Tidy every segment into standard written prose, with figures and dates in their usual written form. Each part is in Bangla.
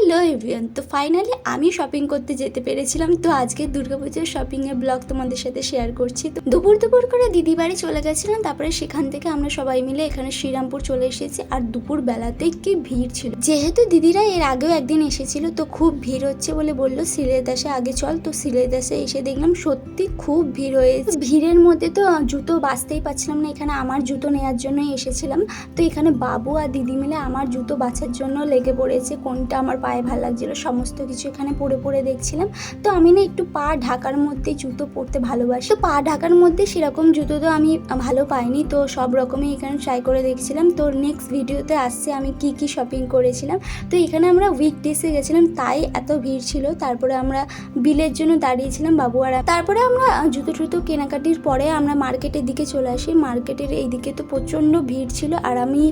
হ্যালো এভরিওয়ান, তো ফাইনালি আমি শপিং করতে যেতে পেরেছিলাম। তো আজকে দুর্গাপুজোর শপিংয়ের ব্লগ তোমাদের সাথে শেয়ার করছি। তো দুপুর করে দিদি বাড়ি চলে গেছিলাম, তারপরে সেখান থেকে আমরা সবাই মিলে এখানে শ্রীরামপুর চলে এসেছি। আর দুপুর বেলাতে কি ভিড় ছিল, যেহেতু দিদিরা এর আগেও একদিন এসেছিল, তো খুব ভিড় হচ্ছে বলে বললো সিলেদাসে আগে চল। তো সিলেদাসে এসে দেখলাম সত্যি খুব ভিড় হয়েছে। ভিড়ের মধ্যে তো জুতো বাঁচতেই পারছিলাম না, এখানে আমার জুতো নেওয়ার জন্যই এসেছিলাম। তো এখানে বাবু আর দিদি মিলে আমার জুতো বাছার জন্য লেগে পড়েছে, কোনটা আমার পায়ে ভালো লাগছিল সমস্ত কিছু এখানে পরে দেখছিলাম। তো আমি না একটু পা ঢাকার মধ্যে জুতো পরতে ভালোবাসি। তো পা ঢাকার মধ্যে সেরকম জুতো তো আমি ভালো পাইনি, তো সব রকমই এখানে ট্রাই করে দেখছিলাম। তো নেক্সট ভিডিওতে আসছে আমি কি শপিং করেছিলাম। তো এখানে আমরা উইকডেসে গেছিলাম, তাই এত ভিড় ছিল। তারপরে আমরা বিলের জন্য দাঁড়িয়েছিলাম বাবু আর তারপরে আমরা জুতো কেনাকাটির পরে আমরা মার্কেটের দিকে চলে আসি। মার্কেটের এই দিকে তো প্রচণ্ড ভিড় ছিল, আর আমি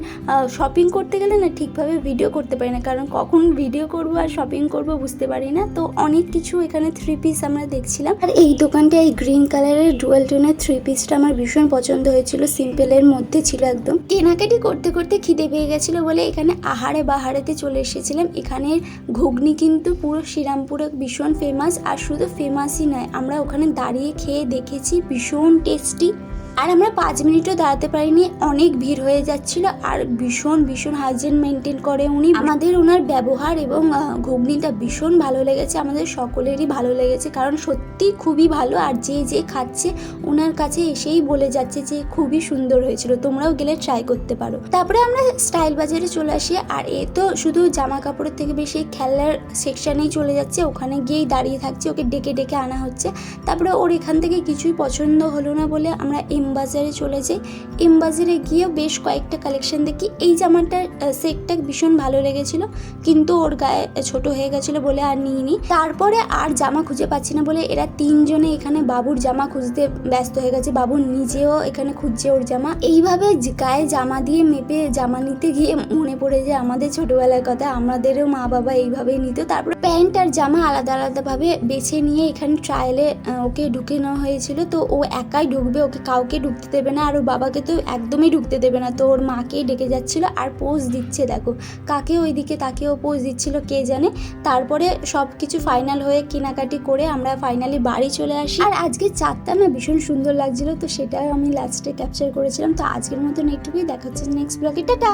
শপিং করতে গেলে না ঠিকভাবে ভিডিও করতে পারি না, কারণ কখন ভিডিও করবো আর শপিং করবো বুঝতে পারি না। তো অনেক কিছু এখানে 3 পিস আমরা দেখছিলাম, আর এই দোকানটা এই গ্রিন কালারের ডুয়াল টোনের 3 পিসটা আমার ভীষণ পছন্দ হয়েছিল, সিম্পলের মধ্যে ছিল একদম। কেনাকাটি করতে খিদে পেয়ে গেছিলো বলে এখানে আহারে বাহারেতে চলে এসেছিলাম। এখানে ঘুগনি কিন্তু পুরো শ্রীরামপুরে ভীষণ ফেমাস, আর শুধু ফেমাসই নয়, আমরা ওখানে দাঁড়িয়ে খেয়ে দেখেছি, ভীষণ টেস্টি। আর আমরা 5 মিনিটও দাঁড়াতে পারিনি, অনেক ভিড় হয়ে যাচ্ছিল। আর ভীষণ হাইজিন মেনটেন করে উনি। আমাদের ওনার ব্যবহার এবং ঘুগনিটা ভীষণ ভালো লেগেছে, আমাদের সকলেরই ভালো লেগেছে, কারণ সত্যি খুবই ভালো। আর যে খাচ্ছে ওনার কাছে এসেই বলে যাচ্ছে যে খুবই সুন্দর হয়েছিল, তোমরাও গেলে ট্রাই করতে পারো। তারপরে আমরা স্টাইল বাজারে চলে আসি, আর এ তো শুধু জামা কাপড়ের থেকে বেশি খেলার সেকশানেই চলে যাচ্ছে, ওখানে গিয়েই দাঁড়িয়ে থাকছে, ওকে ডেকে আনা হচ্ছে। তারপরে ওর এখান থেকে কিছুই পছন্দ হলো না বলে আমরা বাজারে চলে যাই। বাজারে গিয়েও বেশ কয়েকটা কালেকশন দেখি। এই জামাটার সেটটা ভীষণ ভালো লেগেছিল, কিন্তু ওর গায়ে ছোট হয়ে গেছিলো বলে আর নিইনি। তারপরে আর জামা খুঁজে পাচ্ছি না বলে এরা 3 জনে এখানে বাবুর জামা খুঁজতে ব্যস্ত হয়ে গেছে। বাবু নিজেও এখানে খুঁজছে ওর জামা। এইভাবে গায়ে জামা দিয়ে মেপে জামা নিতে গিয়ে মনে পড়ে যায় আমাদের ছোটবেলার কথা, আমাদেরও মা বাবা এইভাবেই নিত। তারপরে প্যান্ট আর জামা আলাদাভাবে বেছে নিয়ে এখানে ট্রায়ালে ওকে ঢুকে নেওয়া হয়েছিল। তো ও একাই ঢুকবে, ওকে কাউকে ঢুকতে দেবে না, আর ওর বাবাকে তো একদমই ঢুকতে দেবে না। তো ওর মাকেই ডেকে যাচ্ছিল আর পোজ দিচ্ছে, দেখো কাকে ওইদিকে তাকেও পোজ দিচ্ছিল কে জানে। তারপরে সব কিছু ফাইনাল হয়ে কেনাকাটি করে আমরা ফাইনালি বাড়ি চলে আসি। আর আজকে চাঁদটা না ভীষণ সুন্দর লাগছিল, তো সেটাও আমি লাস্টে ক্যাপচার করেছিলাম। তো আজকের মতন একটুকুই, দেখা হচ্ছে নেক্সট ব্লগে, টাটা।